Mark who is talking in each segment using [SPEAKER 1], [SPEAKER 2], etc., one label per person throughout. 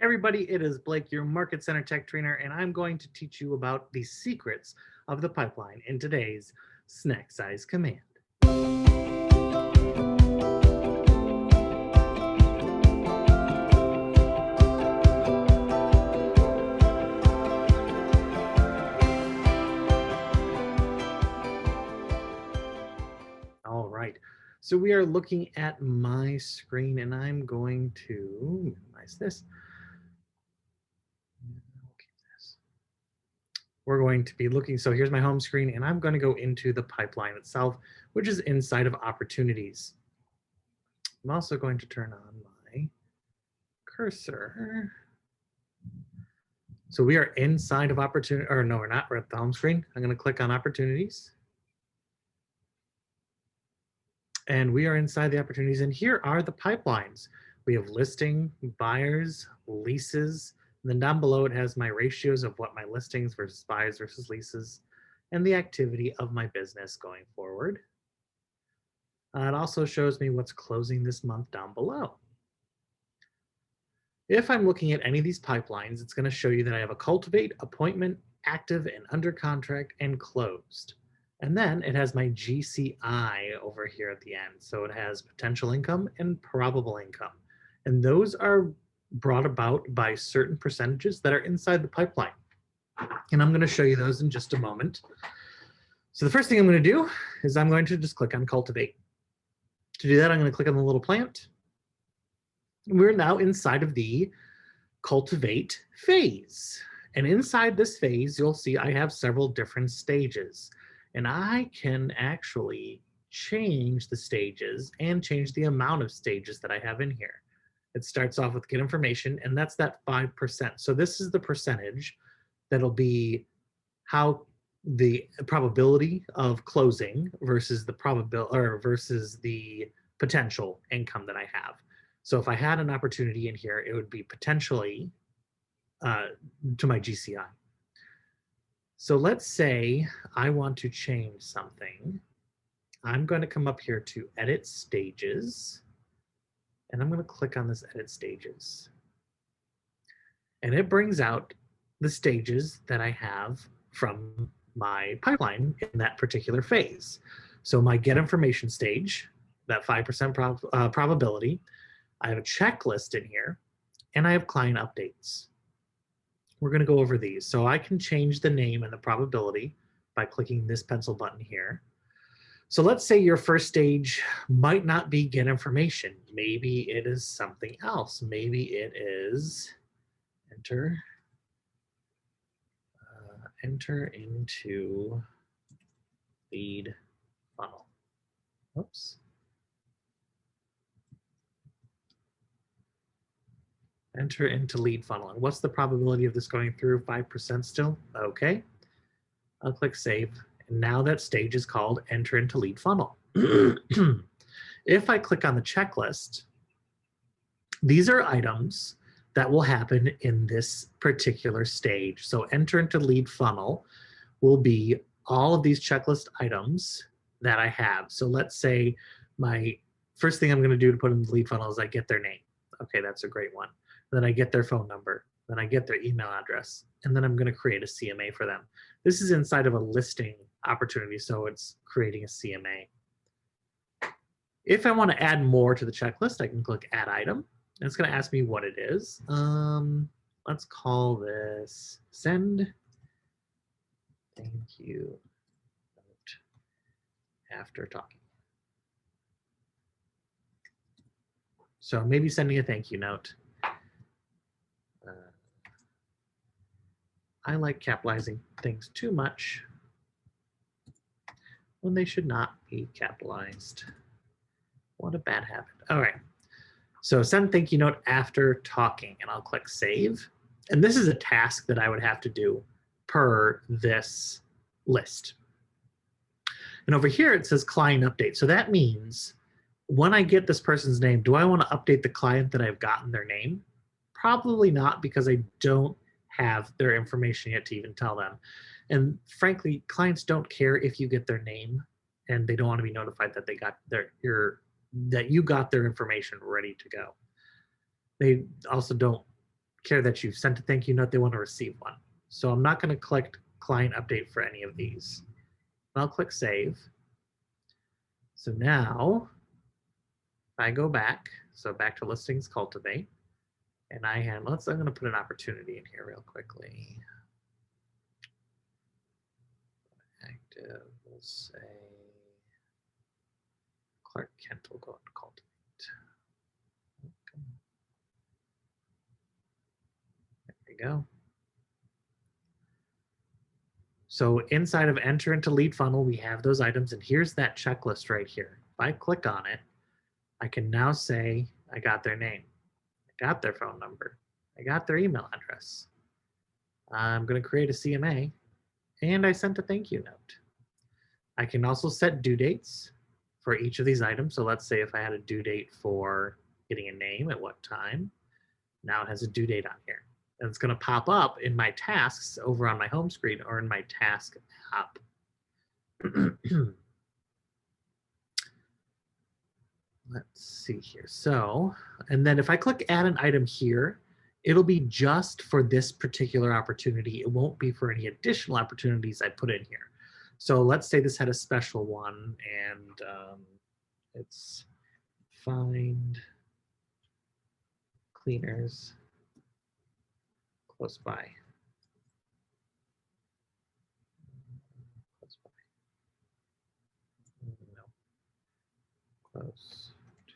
[SPEAKER 1] Everybody, it is Blake, your Market Center Tech Trainer, and I'm going to teach you about the secrets of the pipeline in today's Snack Size Command. All right, so we are looking at my screen, and I'm going to minimize this. We're going to be looking, so here's my home screen, and I'm going to go into the pipeline itself, which is inside of opportunities. I'm also going to turn on my cursor. So we are inside of opportunity, or no, we're not, we're at the home screen. I'm going to click on opportunities. And we are inside the opportunities, and here are the pipelines. We have listing, buyers, leases, and then down below it has my ratios of what my listings versus buyers versus leases, and the activity of my business going forward. It also shows me what's closing this month down below. If I'm looking at any of these pipelines, it's going to show you that I have a cultivate, appointment, active, and under contract, and closed. And then it has my GCI over here at the end. So it has potential income and probable income. And those are brought about by certain percentages that are inside the pipeline. And I'm going to show you those in just a moment. So the first thing I'm going to do is I'm going to just click on cultivate. To do that, I'm going to click on the little plant. We're now inside of the cultivate phase. And inside this phase, you'll see I have several different stages. And I can actually change the stages and change the amount of stages that I have in here. It starts off with get information, and that's that 5%. So this is the percentage that'll be how the probability of closing versus the probability or versus the potential income that I have. So if I had an opportunity in here, it would be potentially to my GCI. So let's say I want to change something. I'm going to come up here to edit stages, and I'm going to click on this edit stages. And it brings out the stages that I have from my pipeline in that particular phase. So my get information stage, that 5% probability, I have a checklist in here, and I have client updates. We're going to go over these. So I can change the name and the probability by clicking this pencil button here. So let's say your first stage might not be get information. Maybe it is something else. Maybe it is enter into lead funnel. Oops. Enter into lead funnel. And what's the probability of this going through? 5% still? Okay. I'll click save. And now that stage is called enter into lead funnel. If I click on the checklist, these are items that will happen in this particular stage. So enter into lead funnel will be all of these checklist items that I have. So let's say my first thing I'm going to do to put in the lead funnel is I get their name. Okay, that's a great one. Then I get their phone number, then I get their email address, and then I'm going to create a CMA for them. This is inside of a listing opportunity, so it's creating a CMA. If I want to add more to the checklist, I can click add item, and it's going to ask me what it is. Let's call this send thank you note after talking. So maybe sending a thank you note. I like capitalizing things too much when they should not be capitalized. What a bad habit. All right. So send thank you note after talking, and I'll click save. And this is a task that I would have to do per this list. And over here it says client update. So that means when I get this person's name, do I want to update the client that I've gotten their name? Probably not, because I don't have their information yet to even tell them. And frankly, clients don't care if you get their name, and they don't want to be notified that they got that you got their information ready to go. They also don't care that you've sent a thank you note, they want to receive one. So I'm not going to click client update for any of these. I'll click save. So now I go back, so back to listings cultivate, and I'm going to put an opportunity in here real quickly. Active, we'll say Clark Kent will go into cultivate. There we go. So inside of enter into lead funnel, we have those items, and here's that checklist right here. If I click on it, I can now say I got their name, I got their phone number, I got their email address. I'm going to create a CMA, and I sent a thank you note. I can also set due dates for each of these items. So let's say if I had a due date for getting a name at what time, now it has a due date on here. And it's going to pop up in my tasks over on my home screen or in my task app. Let's see here. So, and then if I click add an item here, it'll be just for this particular opportunity. It won't be for any additional opportunities I put in here. So let's say this had a special one, and it's find cleaners close by. Close by. No. Close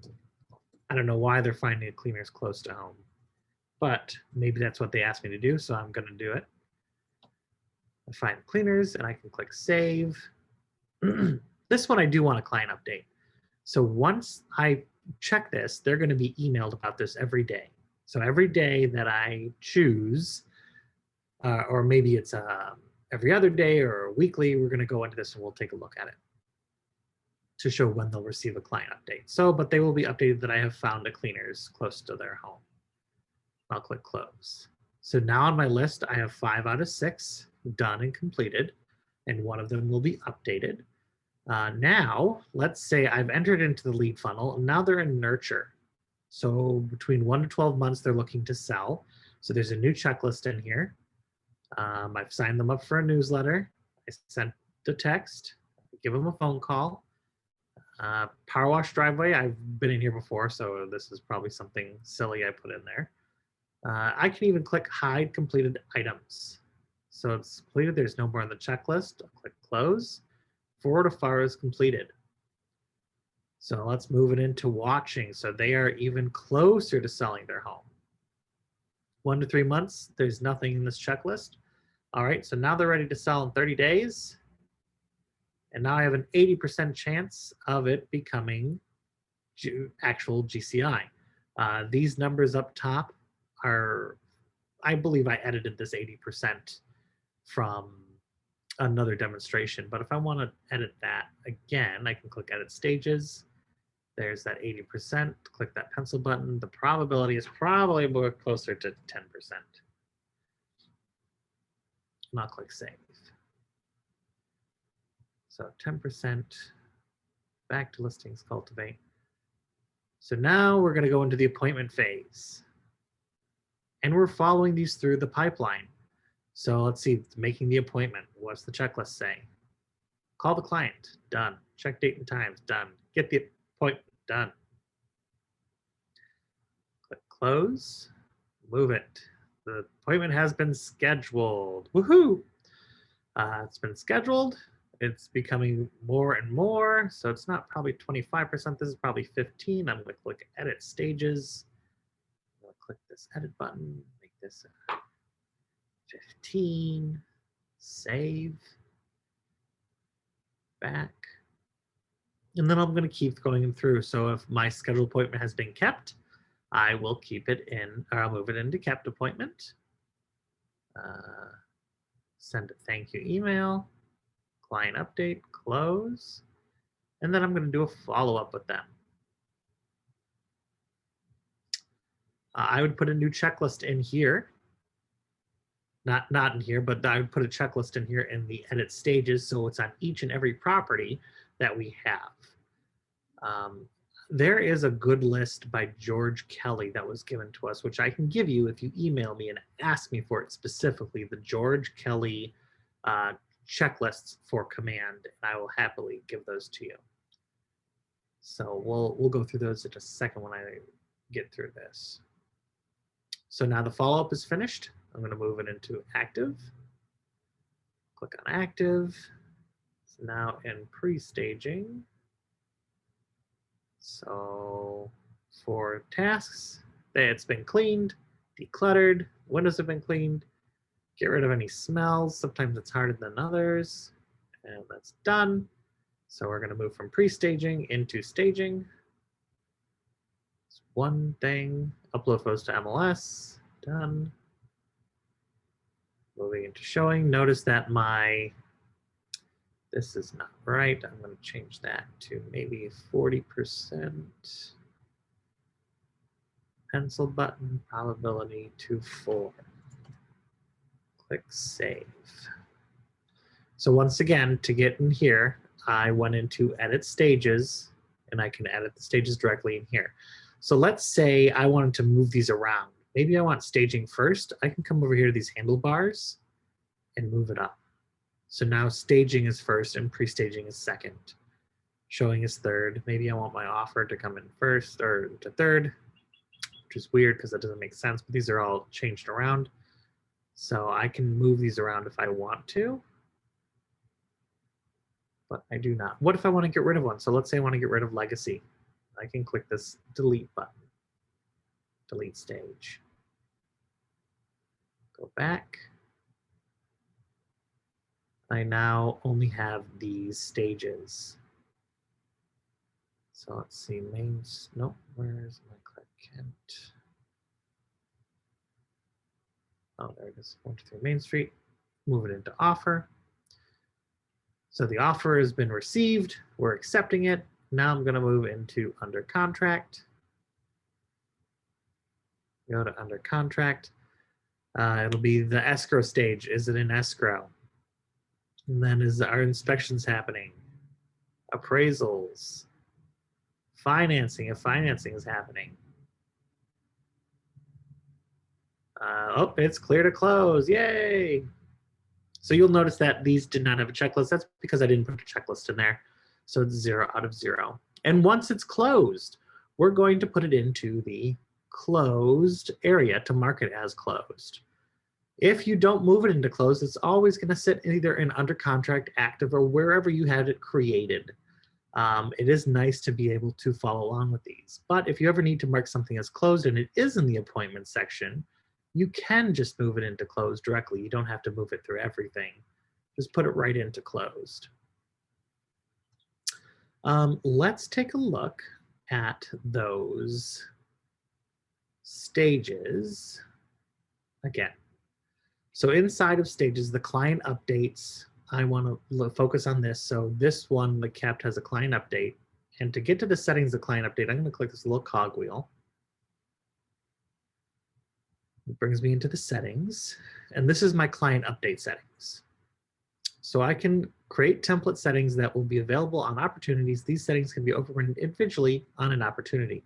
[SPEAKER 1] to. I don't know why they're finding cleaners close to home, but maybe that's what they asked me to do, so I'm going to do it. I find cleaners, and I can click save. This one I do want a client update. So once I check this, they're going to be emailed about this every day. So every day that I choose, or maybe it's every other day or weekly, we're going to go into this and we'll take a look at it to show when they'll receive a client update. So, but they will be updated that I have found a cleaners close to their home. I'll click close. So now on my list, I have 5 out of 6 done and completed, and one of them will be updated. Now, let's say I've entered into the lead funnel, and now they're in nurture. So between 1 to 12 months, they're looking to sell. So there's a new checklist in here. I've signed them up for a newsletter. I sent the text, give them a phone call. Power wash driveway, I've been in here before, so this is probably something silly I put in there. I can even click hide completed items. So it's completed, there's no more on the checklist. I'll click close. Forward to far is completed. So let's move it into watching. So they are even closer to selling their home. 1 to 3 months, there's nothing in this checklist. All right, so now they're ready to sell in 30 days. And now I have an 80% chance of it becoming actual GCI. These numbers up top are, I believe I edited this 80% from another demonstration, but if I want to edit that again, I can click edit stages. There's that 80%, click that pencil button. The probability is probably more closer to 10%. And I'll click save. So 10%, back to listings cultivate. So now we're going to go into the appointment phase. And we're following these through the pipeline. So let's see, making the appointment. What's the checklist say? Call the client, done. Check date and times, done. Get the appointment, done. Click close, move it. The appointment has been scheduled. Woohoo! It's been scheduled. It's becoming more and more. So it's not probably 25%. This is probably 15. I'm going to click edit stages. I'll click this edit button, make this 15, save, back. And then I'm going to keep going through. So if my scheduled appointment has been kept, I will keep it in, or I'll move it into kept appointment. Send a thank you email, client update, close. And then I'm going to do a follow-up with them. I would put a new checklist in here. Not in here, but I would put a checklist in here in the edit stages, so it's on each and every property that we have. there is a good list by George Kelly that was given to us, which I can give you if you email me and ask me for it specifically, the George Kelly checklists for command, and I will happily give those to you. So we'll go through those in a second when I get through this. So now the follow-up is finished. I'm going to move it into active. Click on active. It's now in pre-staging. So for tasks, it's been cleaned, decluttered, windows have been cleaned, get rid of any smells. Sometimes it's harder than others. And that's done. So we're going to move from pre-staging into staging. It's one thing. Upload photos to MLS. Done. Moving into showing. Notice that this is not right. I'm going to change that to maybe 40%. Pencil button, probability to 4. Click save. So once again, to get in here, I went into edit stages, and I can edit the stages directly in here. So let's say I wanted to move these around. Maybe I want staging first. I can come over here to these handlebars and move it up. So now staging is first and pre-staging is second. Showing is third. Maybe I want my offer to come in first or to third, which is weird because that doesn't make sense, but these are all changed around. So I can move these around if I want to, but I do not. What if I want to get rid of one? So let's say I want to get rid of legacy. I can click this delete button, delete stage. Go back. I now only have these stages. So let's see, nope, where's my Clark Kent? Oh, there it is, 123 Main Street. Move it into offer. So the offer has been received. We're accepting it. Now I'm going to move into under contract. Go to under contract. It'll be the escrow stage. Is it in escrow? And then is our inspections happening? Appraisals. Financing, if financing is happening. Oh, it's clear to close. Yay! So you'll notice that these did not have a checklist. That's because I didn't put a checklist in there. So it's 0 out of 0. And once it's closed, we're going to put it into the closed area to mark it as closed. If you don't move it into closed, it's always going to sit either in under contract, active, or wherever you had it created. It is nice to be able to follow along with these. But if you ever need to mark something as closed and it is in the appointment section, you can just move it into closed directly. You don't have to move it through everything. Just put it right into closed. Let's take a look at those stages again. So inside of stages, the client updates, I want to focus on this. So this one, the kept, has a client update. And to get to the settings of client update, I'm going to click this little cogwheel. It brings me into the settings. And this is my client update settings. So I can create template settings that will be available on opportunities. These settings can be overridden individually on an opportunity.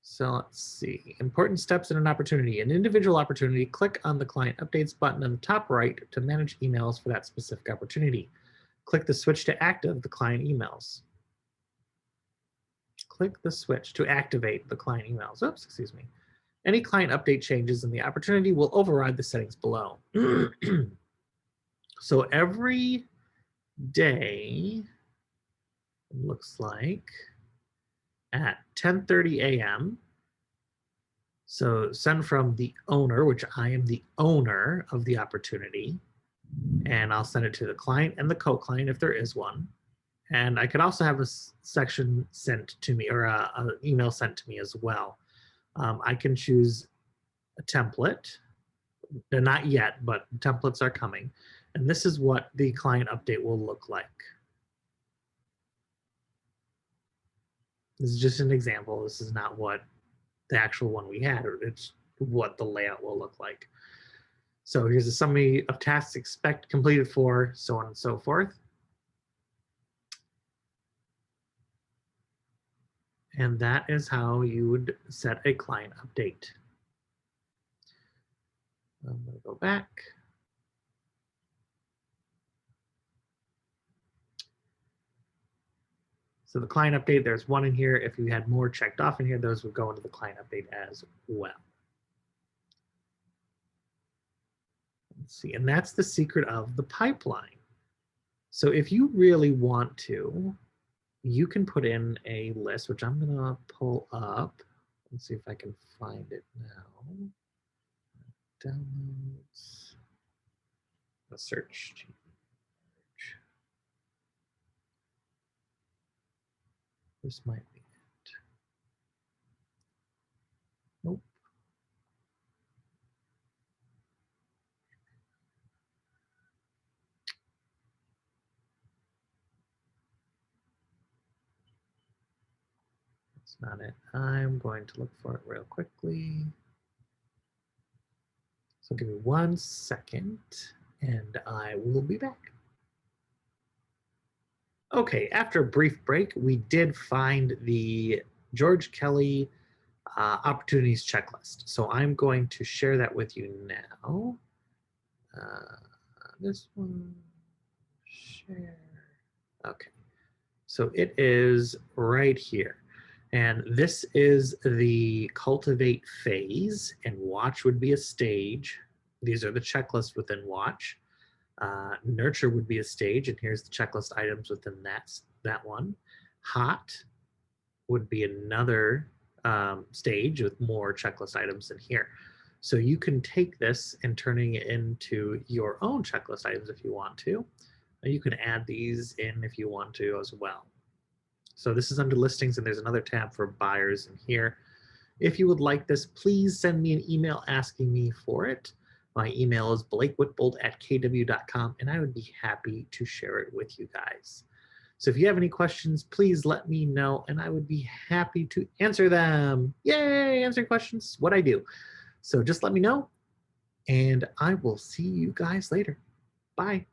[SPEAKER 1] So let's see, important steps in an opportunity. An individual opportunity, click on the client updates button on the top right to manage emails for that specific opportunity. Click the switch to active the client emails. Click the switch to activate the client emails. Oops, excuse me. Any client update changes in the opportunity will override the settings below. So every day, it looks like, at 10:30 a.m., so send from the owner, which I am the owner of the opportunity, and I'll send it to the client and the co-client if there is one. And I could also have a section sent to me, or an email sent to me as well. I can choose a template. They're not yet, but templates are coming. And this is what the client update will look like. This is just an example. This is not what the actual one we had, or it's what the layout will look like. So here's a summary of tasks expect completed for, so on and so forth. And that is how you would set a client update. I'm going to go back. So the client update, there's one in here. If you had more checked off in here, those would go into the client update as well. Let's see, and that's the secret of the pipeline. So if you really want to, you can put in a list, which I'm gonna pull up. Let's see if I can find it now. Downloads, a search. This might be it. Nope. That's not it. I'm going to look for it real quickly. So give me 1 second and I will be back. Okay, after a brief break, we did find the George Kelly opportunities checklist. So I'm going to share that with you now. This one, share. Okay, so it is right here. And this is the cultivate phase, and watch would be a stage. These are the checklists within watch. Nurture would be a stage, and here's the checklist items within that one. Hot would be another stage with more checklist items in here. So you can take this and turning it into your own checklist items if you want to. You can add these in if you want to as well. So this is under listings, and there's another tab for buyers in here. If you would like this, please send me an email asking me for it. My email is blakewhitbold@kw.com, and I would be happy to share it with you guys. So if you have any questions, please let me know, and I would be happy to answer them. Yay, answering questions, what I do. So just let me know, and I will see you guys later. Bye.